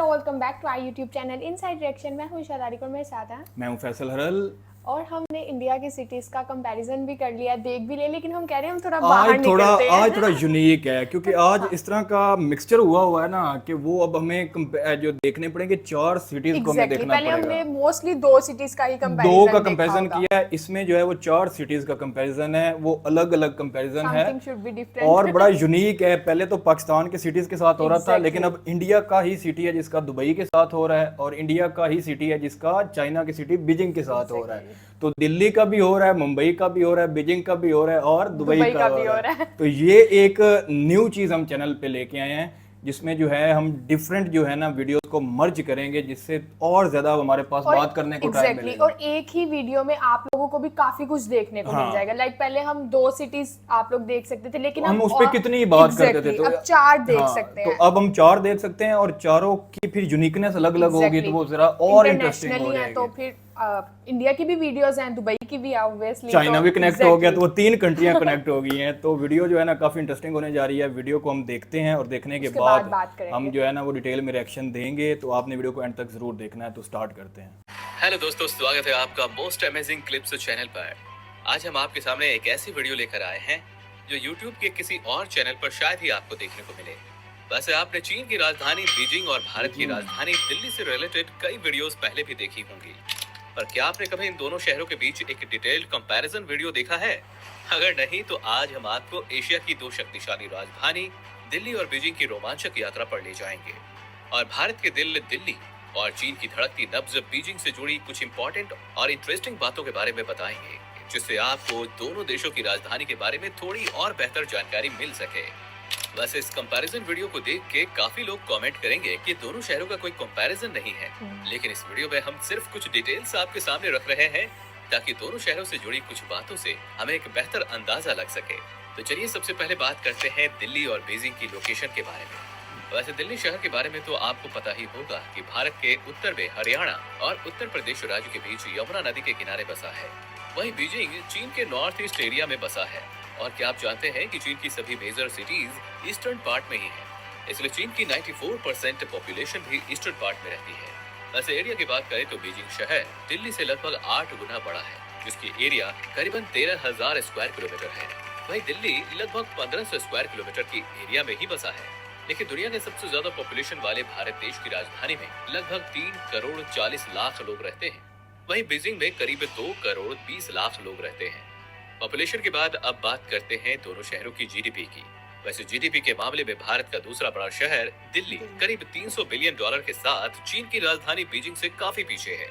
Hello welcome back to our YouTube channel inside reaction. मैं हूं शादारिक और मेरे साथ हैं मैं हूं फैसल हरल। और हमने इंडिया की सिटीज का कंपैरिजन भी कर लिया, देख भी लिया, लेकिन हम कह रहे हैं हम थोड़ा बाहर निकलते हैं। आज थोड़ा यूनिक है क्योंकि आज हाँ, इस तरह का मिक्सचर हुआ है ना कि वो अब हमें जो देखने पड़ेंगे 4 सिटीज को हमें एग्जैक्टली देखना पहले पड़ेगा। हमने मोस्टली दो सिटीज का ही दो का कंपैरिजन देखा कंपैरिजन होगा। किया है, इसमें जो है वो 4 सिटीज का कंपैरिजन है, वो अलग अलग कंपैरिजन है समथिंग शुड बी और डिफरेंट। बड़ा यूनिक है। पहले तो पाकिस्तान के सिटीज के साथ हो रहा था, लेकिन एग्जैक्टली अब इंडिया का ही सिटी है जिसका दुबई के साथ हो रहा है, और इंडिया का ही सिटी है जिसका चाइना की सिटी बीजिंग के साथ हो रहा है। एग्जैक्टली तो दिल्ली का भी हो रहा है, मुंबई का भी हो रहा है, बीजिंग का भी हो रहा है और दुबई दुबई का का हो भी रहा हो है। रहा है। तो ये एक न्यू चीज हम चैनल पे लेके आए हैं जिसमें जो है हम डिफरेंट जो है ना वीडियोस को मर्ज करेंगे, जिससे और ज्यादा हमारे पास और बात करने को टाइम एग्जैक्टली मिलेगा। और एक ही वीडियो में आप लोगों को भी काफी कुछ देखने को मिल हाँ, जाएगा। लाइक पहले हम दो सिटीज आप लोग देख सकते थे, लेकिन तो हम अब उस पे और कितनी बात करते थे, एग्जैक्टली तो अब चार देख हाँ, सकते तो हैं। अब हम 4 देख सकते हैं और चारों की फिर यूनिकनेस अलग अलग होगी, तो एग्जैक्टली वो जरा और इंटरेस्टिंग हो इंटरनेशनली है तो जाएगी। फिर इंडिया की भी वीडियोस हैं, दुबई की भी ऑब्वियसली, चाइना तो भी कनेक्ट हो गया, एग्जैक्टली तो वो 3 कंट्रियां कनेक्ट हो गई हैं। तो वीडियो जो है ना काफ़ी इंटरेस्टिंग होने जा रही है। वीडियो को हम देखते हैं और देखने के उसके बाद बाद बात हम करेंगे। जो है ना वो डिटेल में रिएक्शन देंगे, तो आपने वीडियो को एंड तक जरूर देखना है। तो स्टार्ट करते हैं। हेलो दोस्तों, स्वागत है आपका मोस्ट अमेजिंग क्लिप्स चैनल पर। आज हम आपके सामने एक ऐसी वीडियो लेकर आए हैं जो YouTube के किसी और चैनल पर शायद ही आपको देखने को मिले। वैसे आपने चीन की राजधानी बीजिंग और भारत की राजधानी दिल्ली से रिलेटेड कई वीडियोस पहले भी देखी होंगी, पर क्या आपने कभी इन दोनों शहरों के बीच एक डिटेल्ड कंपैरिजन वीडियो देखा है? अगर नहीं तो आज हम आपको एशिया की दो शक्तिशाली राजधानी दिल्ली और बीजिंग की रोमांचक यात्रा पर ले जाएंगे और भारत के दिल दिल्ली और चीन की धड़कती नब्ज बीजिंग से जुड़ी कुछ इंपॉर्टेंट और इंटरेस्टिंग बातों के बारे में बताएंगे, जिससे आपको दोनों देशों की राजधानी के बारे में थोड़ी और बेहतर जानकारी मिल सके। वैसे इस कंपैरिजन वीडियो को देख के काफी लोग कमेंट करेंगे कि दोनों शहरों का कोई कंपैरिजन नहीं है, लेकिन इस वीडियो में हम सिर्फ कुछ डिटेल्स आपके सामने रख रहे हैं ताकि दोनों शहरों से जुड़ी कुछ बातों से हमें एक बेहतर अंदाजा लग सके। तो चलिए सबसे पहले बात करते हैं दिल्ली और बीजिंग की लोकेशन के बारे में। वैसे दिल्ली शहर के बारे में तो आपको पता ही होगा कि भारत के उत्तर में हरियाणा और उत्तर प्रदेश राज्य के बीच यमुना नदी के किनारे बसा है। वहीं बीजिंग चीन के नॉर्थ ईस्ट एरिया में बसा है। और क्या आप जानते हैं कि चीन की सभी मेजर सिटीज ईस्टर्न पार्ट में ही है, इसलिए चीन की 94% पॉपुलेशन भी ईस्टर्न पार्ट में रहती है। वैसे एरिया की बात करें तो बीजिंग शहर दिल्ली से लगभग 8 गुना बड़ा है, जिसकी एरिया करीबन 13,000 स्क्वायर किलोमीटर है। वहीं दिल्ली लगभग 1500 स्क्वायर किलोमीटर की एरिया में ही बसा है, लेकिन दुनिया के सबसे ज्यादा पॉपुलेशन वाले भारत देश की राजधानी में लगभग 3 करोड़ 40 लाख लोग रहते हैं। वहीं बीजिंग में करीब 2 करोड़ 20 लाख लोग रहते हैं। पॉपुलेशन के बाद अब बात करते हैं दोनों शहरों की जीडीपी की। वैसे जीडीपी के मामले में भारत का दूसरा बड़ा शहर दिल्ली करीब 300 बिलियन डॉलर के साथ चीन की राजधानी बीजिंग से काफी पीछे है,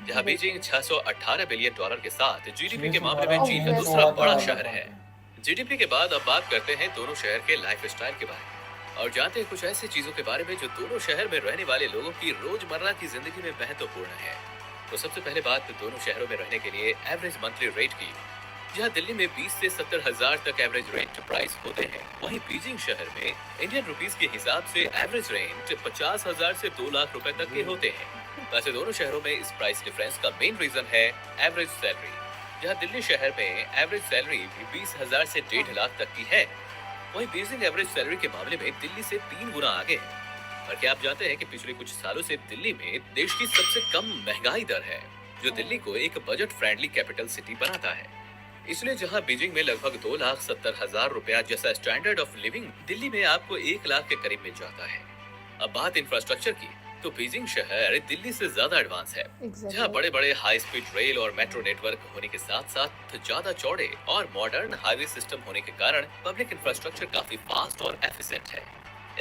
जहां बीजिंग 618 बिलियन डॉलर के साथ जीडीपी के मामले में चीन का दूसरा बड़ा शहर है। जीडीपी के बाद अब बात करते हैं दोनों शहर के लाइफस्टाइल के बारे में और जानते हैं कुछ ऐसी चीजों के बारे में जो दोनों शहर में रहने वाले लोगों की रोजमर्रा की जिंदगी में महत्वपूर्ण है। तो सबसे पहले बात दोनों शहरों में रहने के लिए एवरेज मंथली रेट की, जहां दिल्ली में 20 से 70 हजार तक एवरेज रेंट प्राइस होते हैं, वहीं बीजिंग शहर में इंडियन रुपीस के हिसाब से एवरेज रेंट 50,000 से 2 लाख रुपए तक के होते हैं। वैसे दोनों शहरों में इस प्राइस डिफरेंस का मेन रीजन है एवरेज सैलरी, जहाँ दिल्ली शहर में एवरेज सैलरी भी 20,000 से 1.5 लाख तक की है, वहीं बीजिंग एवरेज सैलरी के मामले में दिल्ली से 3 गुना आगे है। और क्या आप जानते हैं कि पिछले कुछ सालों से दिल्ली में देश की सबसे कम महंगाई दर है, जो दिल्ली को एक बजट फ्रेंडली कैपिटल सिटी बनाता है। इसलिए जहां बीजिंग में लगभग 2,70,000 रुपया जैसा स्टैंडर्ड ऑफ लिविंग दिल्ली में आपको 1 लाख के करीब मिल जाता है। अब बात इंफ्रास्ट्रक्चर की, तो बीजिंग शहर दिल्ली से ज्यादा एडवांस है, जहां बड़े बड़े हाई स्पीड रेल और मेट्रो नेटवर्क होने के साथ साथ ज्यादा चौड़े और मॉडर्न हाईवे सिस्टम होने के कारण पब्लिक इंफ्रास्ट्रक्चर काफी फास्ट और एफिशिएंट है।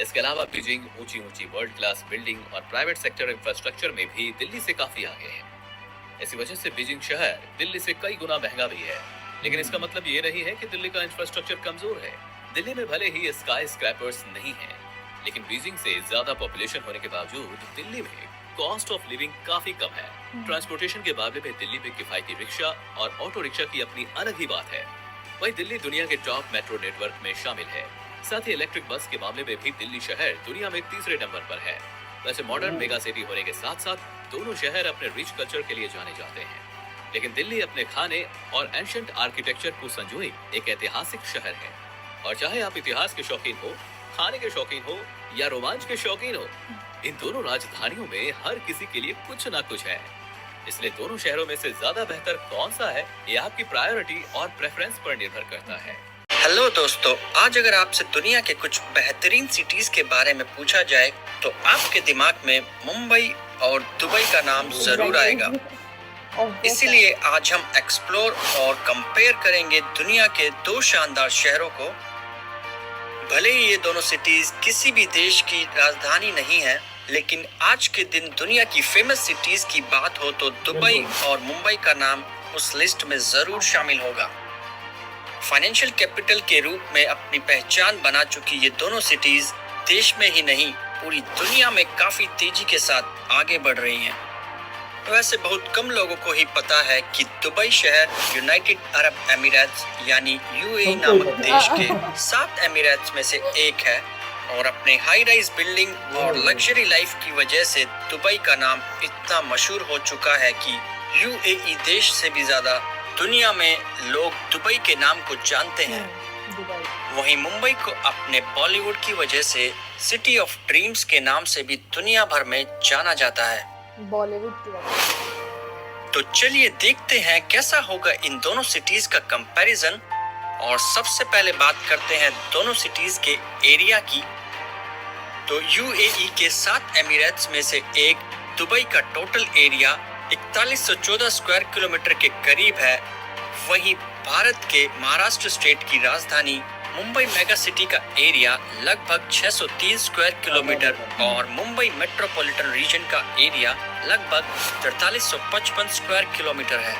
इसके अलावा बीजिंग ऊंची ऊंची वर्ल्ड क्लास बिल्डिंग और प्राइवेट सेक्टर इंफ्रास्ट्रक्चर में भी दिल्ली से काफी आगे है। इसी वजह से बीजिंग शहर दिल्ली से कई गुना महंगा भी है, लेकिन इसका मतलब ये नहीं है कि दिल्ली का इंफ्रास्ट्रक्चर कमजोर है। दिल्ली में भले ही स्काई स्क्रैपर्स नहीं है, लेकिन बीजिंग से ज्यादा पॉपुलेशन होने के बावजूद दिल्ली में कॉस्ट ऑफ लिविंग काफी कम है। ट्रांसपोर्टेशन के मामले में दिल्ली में किफायती रिक्शा और ऑटो रिक्शा की अपनी अलग ही बात है। वहीं दिल्ली दुनिया के टॉप मेट्रो नेटवर्क में शामिल है। साथ ही इलेक्ट्रिक बस के मामले में भी दिल्ली शहर दुनिया में तीसरे नंबर पर है। वैसे मॉडर्न मेगा सिटी होने के साथ साथ दोनों शहर अपने रिच कल्चर के लिए जाने जाते हैं, लेकिन दिल्ली अपने खाने और एंशिएंट आर्किटेक्चर को संजोए एक ऐतिहासिक शहर है। और चाहे आप इतिहास के शौकीन हो, खाने के शौकीन हो या रोमांच के शौकीन हो, इन दोनों राजधानियों में हर किसी के लिए कुछ ना कुछ है, इसलिए दोनों शहरों में से ज्यादा बेहतर कौन सा है, ये आपकी प्रायोरिटी और प्रेफरेंस पर निर्भर करता है। हेलो दोस्तों, आज अगर आपसे दुनिया के कुछ बेहतरीन सिटीज के बारे में पूछा जाए तो आपके दिमाग में मुंबई और दुबई का नाम जरूर आएगा। इसीलिए आज हम एक्सप्लोर और कंपेयर करेंगे दुनिया के दो शानदार शहरों को। भले ही ये दोनों सिटीज किसी भी देश की राजधानी नहीं है, लेकिन आज के दिन दुनिया की फेमस सिटीज की बात हो तो दुबई और मुंबई का नाम उस लिस्ट में जरूर शामिल होगा। फाइनेंशियल कैपिटल के रूप में अपनी पहचान बना चुकी ये दोनों सिटीज देश में ही नहीं पूरी दुनिया में काफी तेजी के साथ आगे बढ़ रही हैं। वैसे बहुत कम लोगों को ही पता है कि दुबई शहर यूनाइटेड अरब एमिरेट्स यानी यूएई नामक देश के 7 एमिरेट्स में से एक है और अपने हाई राइज बिल्डिंग और लग्जरी लाइफ की वजह से दुबई का नाम इतना मशहूर हो चुका है कि यूएई देश से भी ज्यादा दुनिया में लोग दुबई के नाम को जानते हैं। वहीं मुंबई को अपने बॉलीवुड की वजह से सिटी ऑफ ड्रीम्स के नाम से भी दुनिया भर में जाना जाता है। बॉलीवुड की वजह। तो चलिए देखते हैं कैसा होगा इन दोनों सिटीज का कंपैरिजन। और सबसे पहले बात करते हैं दोनों सिटीज के एरिया की। तो यूएई के 7 एमिरेट्स में से एक दुबई का टोटल एरिया 4114 स्क्वायर किलोमीटर के करीब है। वहीं भारत के महाराष्ट्र स्टेट की राजधानी मुंबई मेगा सिटी का एरिया लगभग 603 स्क्वायर किलोमीटर और मुंबई मेट्रोपॉलिटन रीजन का एरिया लगभग 4355 स्क्वायर किलोमीटर है।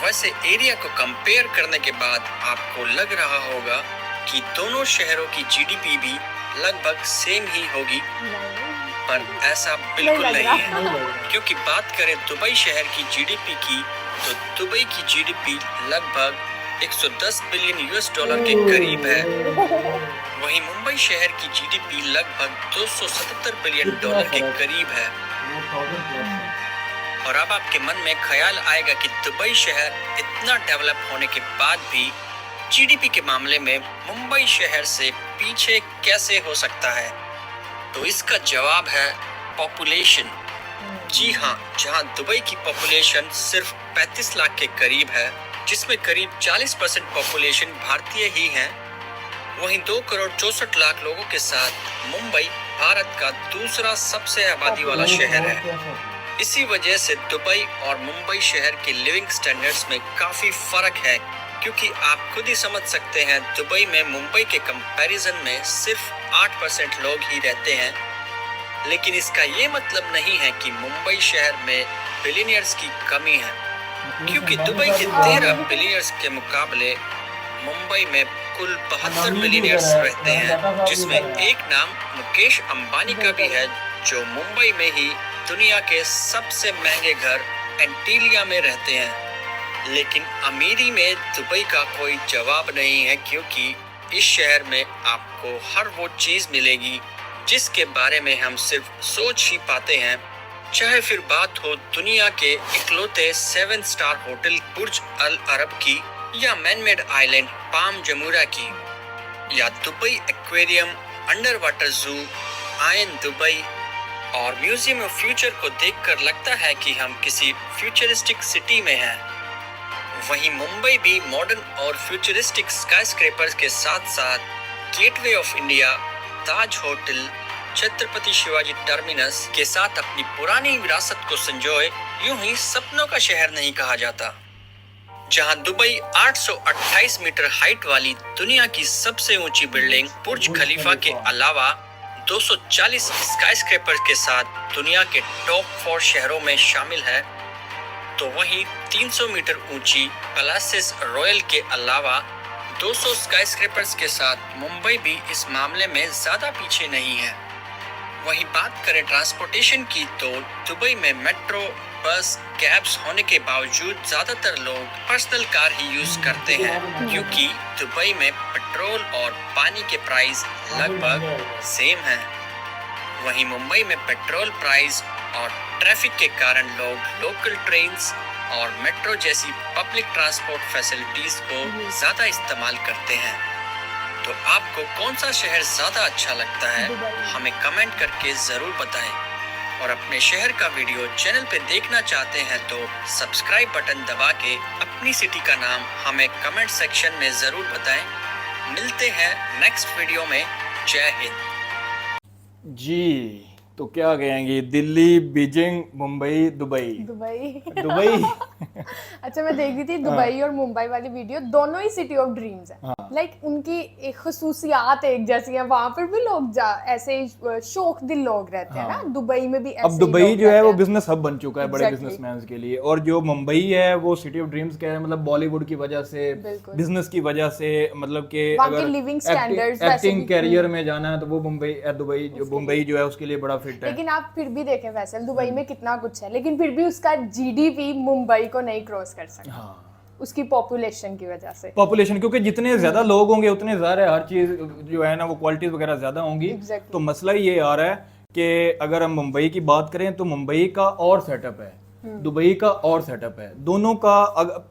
वैसे एरिया को कंपेयर करने के बाद आपको लग रहा होगा कि दोनों शहरों की जीडीपी भी लगभग सेम ही होगी, पर ऐसा बिल्कुल नहीं है। क्योंकि बात करें दुबई शहर की जीडीपी की तो दुबई की जीडीपी लगभग 110 बिलियन यूएस डॉलर के करीब है। वहीं मुंबई शहर की जीडीपी लगभग 277 बिलियन डॉलर के करीब है। और अब आपके मन में ख्याल आएगा कि दुबई शहर इतना डेवलप होने के बाद भी जीडीपी के मामले में मुंबई शहर से पीछे कैसे हो सकता है? तो इसका जवाब है पॉपुलेशन। जी हाँ, जहाँ दुबई की पॉपुलेशन सिर्फ 35 लाख के करीब है, जिसमें करीब 40% पॉपुलेशन भारतीय ही है, वहीं 2 करोड़ 64 लाख लोगों के साथ मुंबई भारत का दूसरा सबसे आबादी वाला शहर है। इसी वजह से दुबई और मुंबई शहर के लिविंग स्टैंडर्ड्स में काफी फर्क है, क्योंकि आप खुद ही समझ सकते हैं दुबई में मुंबई के कंपैरिजन में सिर्फ 8% लोग ही रहते हैं। लेकिन इसका ये मतलब नहीं है कि मुंबई शहर में बिलियनियर्स की कमी है, क्योंकि दुबई के 13 बिलियनियर्स के मुकाबले मुंबई में कुल 72 बिलियनियर्स रहते हैं, जिसमें एक नाम मुकेश अंबानी का भी है, जो मुंबई में ही दुनिया के सबसे महंगे घर एंटीलिया में रहते हैं। लेकिन अमीरी में दुबई का कोई जवाब नहीं है, क्योंकि इस शहर में आपको हर वो चीज मिलेगी जिसके बारे में हम सिर्फ सोच ही पाते हैं। चाहे फिर बात हो दुनिया के इकलौते 7 स्टार होटल बुर्ज अल अरब की, या मैनमेड आइलैंड पाम जमूरा की, या दुबई एक्वेरियम, अंडर वाटर जू, आयन दुबई और म्यूजियम ऑफ फ्यूचर को देखकर लगता है कि हम किसी फ्यूचरिस्टिक सिटी में हैं। वहीं मुंबई भी मॉडर्न और फ्यूचरिस्टिक स्काईस्क्रेपर्स के साथ साथ gateway of India, Taj hotel, Chhatrapati Shivaji terminus के साथ अपनी पुरानी विरासत को संजोए यूं ही सपनों का शहर नहीं कहा जाता। जहां दुबई 828 मीटर हाइट वाली दुनिया की सबसे ऊंची बिल्डिंग बुर्ज खलीफा के अलावा 240 स्काईस्क्रेपर्स के साथ दुनिया के टॉप 4 शहरों में शामिल है, तो वहीं 300 मीटर ऊंची पैलेसेस रॉयल के अलावा 200 स्काईस्क्रेपर्स के साथ मुंबई भी इस मामले में ज्यादा पीछे नहीं है। वहीं बात करें ट्रांसपोर्टेशन की तो दुबई में मेट्रो, बस, कैब्स होने के बावजूद ज्यादातर लोग पर्सनल कार ही यूज करते हैं, क्योंकि दुबई में पेट्रोल और पानी के प्राइस लगभग सेम हैं। वहीं मुंबई में पेट्रोल प्राइस और ट्रैफिक के कारण लोग लोकल ट्रेन्स और मेट्रो जैसी पब्लिक ट्रांसपोर्ट फैसिलिटीज को ज्यादा इस्तेमाल करते हैं। तो आपको कौन सा शहर ज्यादा अच्छा लगता है हमें कमेंट करके जरूर बताएं। और अपने शहर का वीडियो चैनल पे देखना चाहते हैं तो सब्सक्राइब बटन दबा के अपनी सिटी का नाम हमें कमेंट सेक्शन में जरूर बताएं। मिलते हैं नेक्स्ट वीडियो में। जय हिंद जी। तो क्या कहेंगे, Delhi, Beijing, Mumbai, Dubai. Dubai अच्छा, मैं देख रही थी दुबई और मुंबई वाली वीडियो, दोनों ही सिटी ऑफ ड्रीम्स है। लाइक उनकी एक खसूसियात एक जैसी है, वहां पर भी लोग ऐसे शौक दिल लोग रहते हैं ना, दुबई में भी ऐसे अब दुबई जो है वो बिजनेस हब बन चुका है बड़े बिजनेसमैन के लिए, और जो मुंबई है वो सिटी ऑफ ड्रीम्स क्या है, मतलब बॉलीवुड की वजह से, बिजनेस की वजह से, मतलब कि अगर लिविंग स्टैंडर्ड्स एक्टिंग कैरियर में जाना है तो वो मुंबई जो है उसके लिए बड़ा फिट है। लेकिन आप फिर भी देखें वैसे दुबई में कितना कुछ है, लेकिन फिर भी उसका जीडीपी मुंबई को नहीं क्रॉस कर सकता। उसकी पॉपुलेशन की वजह से, पॉपुलेशन, क्योंकि जितने ज्यादा लोग होंगे उतने ज्यादा हर चीज जो है ना वो क्वालिटीज वगैरह ज्यादा होंगी। तो मसला ये आ रहा है कि अगर हम मुंबई की बात करें तो मुंबई का और सेटअप है, दुबई का और सेटअप है, दोनों का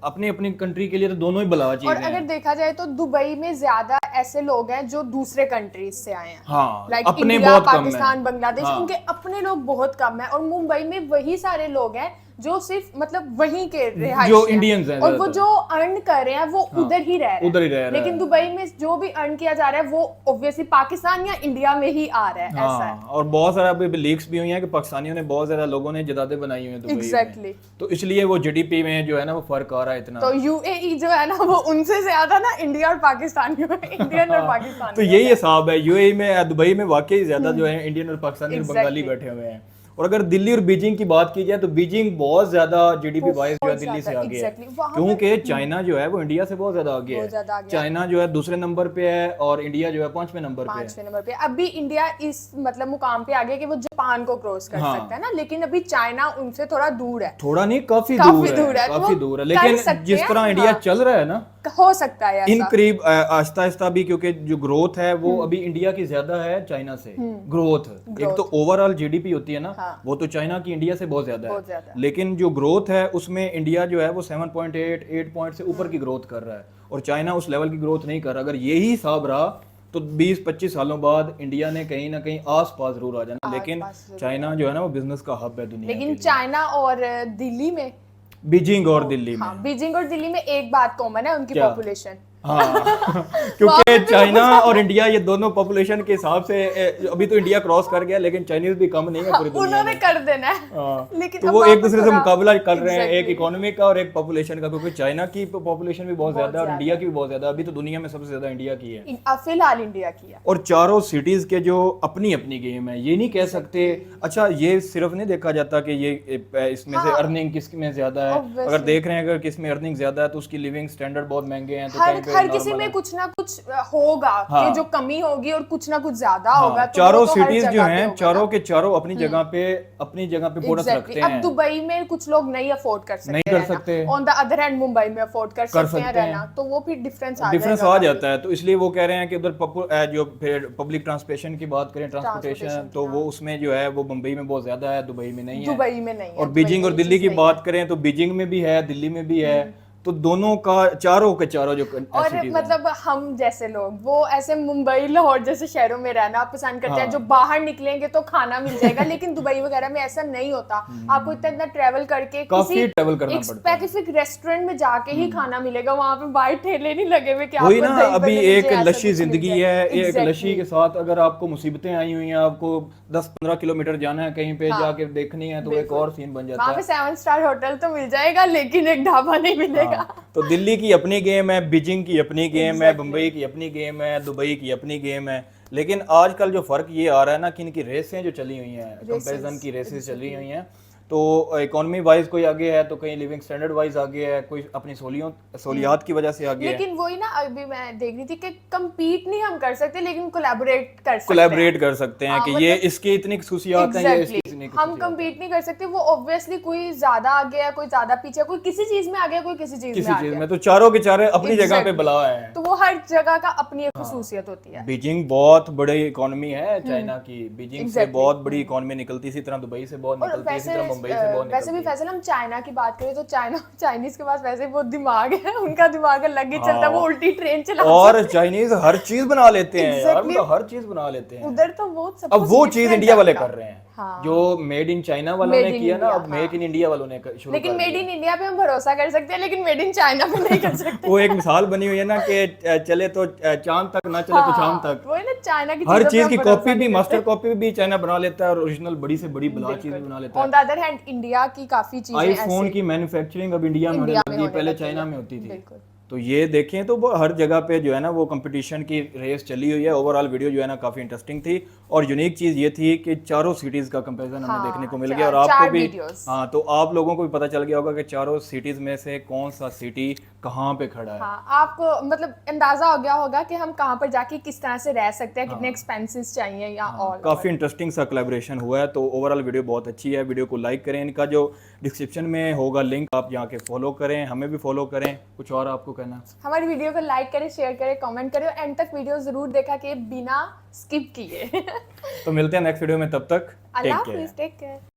अपनी अपनी कंट्री के लिए तो दोनों ही बला चीज और अगर देखा जाए तो दुबई में ज्यादा ऐसे लोग हैं जो दूसरे कंट्रीज से आए हैं। हाँ, लाइक अपने इंडिया, बहुत कम पाकिस्तान, है। बांग्लादेश, हाँ। उनके अपने लोग बहुत कम है। और मुंबई में वही सारे लोग हैं जो सिर्फ मतलब वहीं के रिहायशी जो इंडियंस हैं, और वो जो अर्न कर रहे हैं वो उधर ही रह रहे हैं। लेकिन दुबई में जो भी अर्न किया जा रहा है वो ऑब्वियसली पाकिस्तान या इंडिया में ही आ रहा है। ऐसा है। और बहुत सारा अभी लीक्स भी हुई हैं कि पाकिस्तानियों ने, बहुत ज्यादा लोगों ने जदादे बनाई हुई हैं दुबई एग्जैक्टली। तो इसलिए वो जीडीपी में जो है ना वो फर्क आ रहा है इतना। तो यूएई जो है ना वो उनसे ज्यादा ना इंडिया और पाकिस्तान इंडियन और पाकिस्तान तो यही हिसाब है यूएई में, दुबई में वाकई ज्यादा जो है इंडियन और पाकिस्तानी और बंगाली बैठे हुए हैं। और अगर दिल्ली और बीजिंग की बात की जाए तो बीजिंग बहुत ज्यादा जीडीपी वाइज जो है दिल्ली से आगे है, क्योंकि चाइना जो है वो इंडिया से बहुत ज्यादा आगे है। चाइना जो है दूसरे नंबर पे है और इंडिया जो है पांचवें नंबर पे। अभी इंडिया इस मतलब मुकाम पे आगे कि वो जापान को क्रॉस कर सकता है ना, लेकिन अभी चाइना उनसे थोड़ा दूर है। थोड़ा नहीं, काफी दूर है। लेकिन जिस तरह इंडिया चल रहा है ना, हो सकता है इन करीब आहिस्ता आहिस्ता भी, क्योंकि जो ग्रोथ है वो अभी इंडिया की ज्यादा है चाइना से। ग्रोथ एक तो ओवरऑल जीडीपी होती है ना, वो तो चाइना की इंडिया से बहुत ज्यादा है, लेकिन जो ग्रोथ है उसमें इंडिया जो है वो 7.8 8 पॉइंट से ऊपर की ग्रोथ कर रहा है और चाइना उस लेवल की ग्रोथ नहीं कर रहा। अगर यही हिसाब रहा तो 20-25 सालों बाद इंडिया ने कहीं ना कहीं आस पास जरूर आ जाना। लेकिन चाइना जो है ना वो बिजनेस का हब है दुनिया। लेकिन चाइना और दिल्ली में, बीजिंग और दिल्ली में, बीजिंग और दिल्ली में एक बात कॉमन है, उनकी पॉपुलेशन। हाँ क्योंकि चाइना और इंडिया ये दोनों पॉपुलेशन के हिसाब से अभी तो इंडिया क्रॉस कर गया, लेकिन चाइनीज भी कम नहीं है पूरी दुनिया में। उन्होंने कर देना है। लेकिन तो वो एक दूसरे से मुकाबला कर रहे हैं, एक इकोनॉमी का और एक पॉपुलेशन का, क्योंकि चाइना की पॉपुलेशन भी बहुत ज्यादा है और इंडिया की भी बहुत ज्यादा। अभी तो दुनिया में सबसे ज्यादा इंडिया की है फिलहाल, इंडिया की है। और चारों सिटीज के जो अपनी अपनी गेम है, ये नहीं कह सकते। अच्छा, ये सिर्फ नहीं देखा जाता कि ये इसमें से अर्निंग किसमें ज्यादा है। अगर देख रहे हैं अगर किसमें अर्निंग ज्यादा है तो उसकी लिविंग स्टैंडर्ड बहुत महंगे हैं, तो हर किसी में कुछ ना कुछ होगा कि जो कमी होगी और कुछ ना कुछ ज्यादा होगा। तो चारों सिटीज जो हैं, चारों के चारों अपनी जगह पे बोनस रखते हैं। अब दुबई में कुछ लोग नहीं अफोर्ड कर सकते, on the other hand Mumbai में अफोर्ड कर सकते हैं रहना, तो वो फिर डिफरेंस आ जाता है। तो इसलिए वो कह रहे हैं कि उधर जो पब्लिक ट्रांसपोर्टेशन की बात करें, ट्रांसपोर्टेशन, तो वो उसमें जो है वो मुंबई में बहुत ज्यादा है, दुबई में नहीं है। और बीजिंग और दिल्ली की बात करें तो बीजिंग में भी है, दिल्ली में भी है। तो दोनों का चारों के चारों जो और मतलब हम जैसे लोग वो ऐसे मुंबई, लाहौर जैसे शहरों में रहना पसंद करते हैं, जो बाहर निकलेंगे तो खाना मिल जाएगा। लेकिन दुबई वगैरह में ऐसा नहीं होता। आपको इतना ट्रैवल करके किसी स्पेसिफिक रेस्टोरेंट में जाके ही खाना मिलेगा, वहाँ पे बाहर ठेले नहीं लगे हुए कि वही ना। अभी एक लशी जिंदगी है, एक लशी के साथ अगर आपको मुसीबतें आई हुई हैं, आपको 10-15 किलोमीटर जाना है कहीं पे जाके देखनी है, तो एक और सीन बन जाता है। वहाँ पे 7 स्टार होटल तो मिल जाएगा लेकिन एक ढाबा नहीं मिलेगा। तो दिल्ली की अपनी गेम है, बीजिंग की अपनी गेम है, मुंबई की अपनी गेम है, दुबई की अपनी गेम है। लेकिन आजकल जो फर्क ये आ रहा है ना कि इनकी रेसें जो चली हुई हैं, कंपैरिजन की रेसेस चली हुई हैं, तो इकोनॉमी वाइज कोई आगे है, तो कहीं लिविंग स्टैंडर्ड वाइज आगे है, कोई अपनी सहूलियात की वजह से आगे है। लेकिन वही ना, अभी मैं देख रही थी कि कम्पीट नहीं हम कर सकते लेकिन कोलैबोरेट कर सकते हैं कि ये इसकी इतनी खुशियात हैं, ये इसकी नहीं हम compete नहीं कर सकते। वो obviously कोई ज्यादा आगे है, कोई ज्यादा पीछे, कोई किसी चीज में आगे, कोई किसी चीज में आगे। में तो चारों के चारे अपनी जगह पे बला है। तो वो हर जगह का अपनी एक खुसूसियत होती है। बीजिंग बहुत बड़ी इकोनॉमी है चाइना की, बीजिंग से बहुत बड़ी इकोनॉमी निकलती है, इसी तरह दुबई से बहुत निकलती है, इसी तरह मुंबई से बहुत वैसे भी फैसल हम चाइना की बात करें तो चाइनीज के पास वैसे बहुत दिमाग है, उनका दिमाग अलग ही चलता है, वो उल्टी ट्रेन चला। और चाइनीज हर चीज बना लेते हैं यार, मतलब हर चीज बना लेते हैं उधर तो बहुत सब। अब वो चीज इंडिया वाले कर रहे हैं। हाँ। जो मेड इन चाइना वालों ने किया ना, अब मेक इन इंडिया वालों ने शुरू। लेकिन मेड इन इंडिया पे हम भरोसा कर सकते हैं, लेकिन मेड इन चाइना पे नहीं कर सकते। वो एक मिसाल बनी हुई है ना कि चले तो चांद तक, ना चले तो चांद तक। वो है ना चाइना की हर चीज की कॉपी भी, मास्टर कॉपी भी चाइना बना लेता है और ओरिजिनल बड़ी से बड़ी बला चीज बना लेता है। On the other hand India की काफी चीजें ऐसे, आईफोन की मैन्युफैक्चरिंग अब इंडिया में होने लगी, पहले चाइना में होती थी। तो ये देखें तो वो हर जगह पे जो है ना वो कंपटीशन की रेस चली हुई है। ओवरऑल वीडियो जो है ना काफी इंटरेस्टिंग थी और यूनिक चीज ये थी कि चारों सिटीज का कंपैरिजन हमें देखने को मिल गया और आपको भी, हाँ, तो आप लोगों को भी पता चल गया होगा कि चारों सिटीज में से कौन सा सिटी कहाँ पे खड़ा है। हाँ, आपको मतलब अंदाजा हो गया होगा कि हम कहाँ पर जाके किस तरह से रह सकते हैं, कितने एक्सपेंसेस चाहिए या और काफी इंटरेस्टिंग सा कोलैबोरेशन हुआ है। तो ओवरऑल वीडियो बहुत अच्छी है, वीडियो को लाइक करें, इनका जो डिस्क्रिप्शन में होगा लिंक, आप यहाँ के फॉलो करें, हमें भी फॉलो करें। कुछ और आपको कहना? हमारी वीडियो को लाइक करें, शेयर करें, कमेंट करें और एंड तक वीडियो जरूर देखा कि बिना स्किप किए। तो मिलते हैं नेक्स्ट वीडियो में, तब तक अल्लाह हाफिज़, टेक केयर।